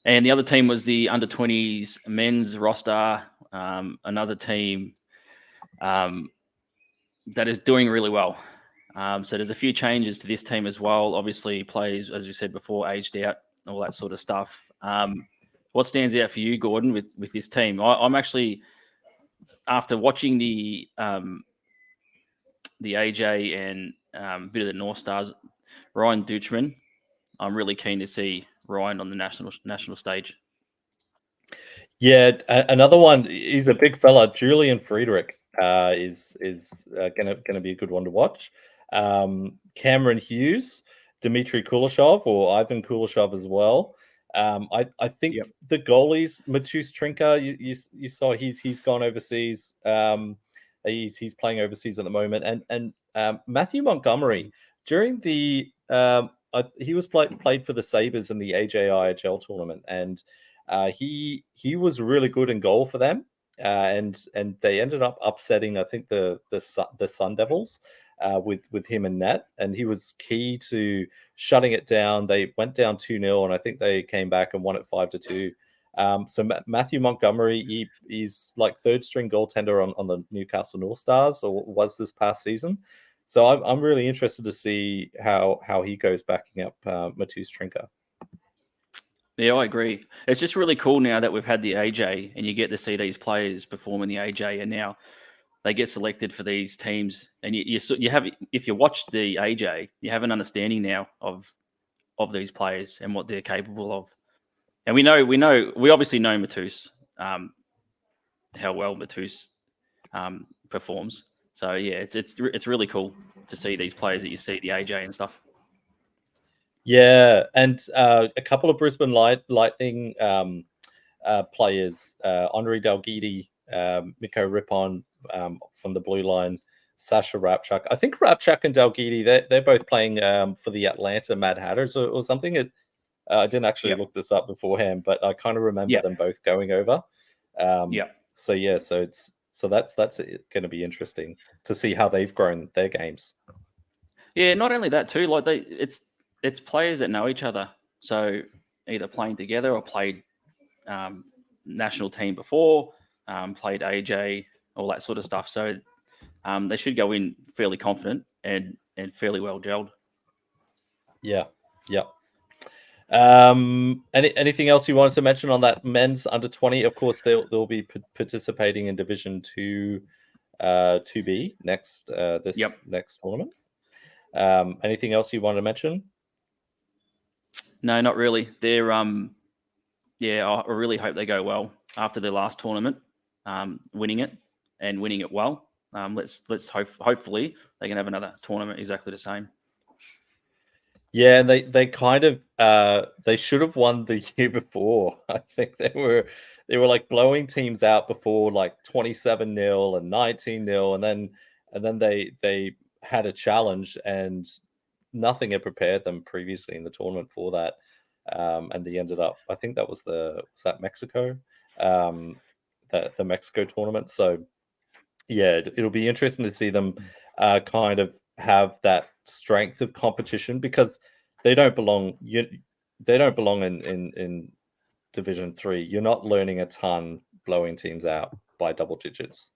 And the other team was the under-20s men's roster, another team that is doing really well. So there's a few changes to this team as well. Obviously, players, as we said before, aged out, all that sort of stuff. What stands out for you, Gordon, with this team? I'm actually, after watching the AJ and a bit of the North Stars, Ryan Deutschman, I'm really keen to see Ryan on the national stage. Yeah, another one. He's a big fella. Julian Friedrich is gonna be a good one to watch. Cameron Hughes, Dmitry Kuleshov, or Ivan Kuleshov as well. I think the goalies, Matus Trinka, you saw he's gone overseas. He's playing overseas at the moment, and Matthew Montgomery during the he was played for the Sabres in the IIHF tournament, and he was really good in goal for them, and they ended up upsetting, I think, the Sun Devils with him in net, and he was key to shutting it down. They went down 2-0, and I think they came back and won it 5-2. So Matthew Montgomery, he's like third string goaltender on the Newcastle North Stars, or was this past season. So I'm really interested to see how he goes backing up Matus Trinka. Yeah, I agree. It's just really cool now that we've had the AJ, and you get to see these players perform in the AJ, and now they get selected for these teams. And you have, if you watch the AJ, you have an understanding now of these players and what they're capable of. And we obviously know Matus, how well Matus performs. So yeah, it's really cool to see these players that you see the AJ and stuff. Yeah, and a couple of Brisbane Lightning players, Henri Dalgidi, Mikko Rippon from the blue line, Sasha Rapchak. I think Rapchak and Dalgidi, they're both playing for the Atlanta Mad Hatters or something. I didn't actually look this up beforehand, but I kind of remember them both going over. So yeah, so that's going to be interesting to see how they've grown their games. Yeah, not only that too, like it's players that know each other. So either playing together or played national team before, played AJ, all that sort of stuff. So they should go in fairly confident and fairly well gelled. Yeah. Anything else you wanted to mention on that men's under-20? Of course, they'll be participating in Division 2B next next tournament. Anything else you want to mention? No, not really. They're I really hope they go well after their last tournament, winning it well. Let's hopefully they can have another tournament exactly the same. Yeah, and they kind of they should have won the year before. I think they were like blowing teams out before, like 27-0 and 19-0, and then they had a challenge, and nothing had prepared them previously in the tournament for that. And they ended up, I think that was Mexico, the Mexico tournament. So yeah, it'll be interesting to see them kind of have that strength of competition, because they don't belong in Division 3. You're not learning a ton blowing teams out by double digits.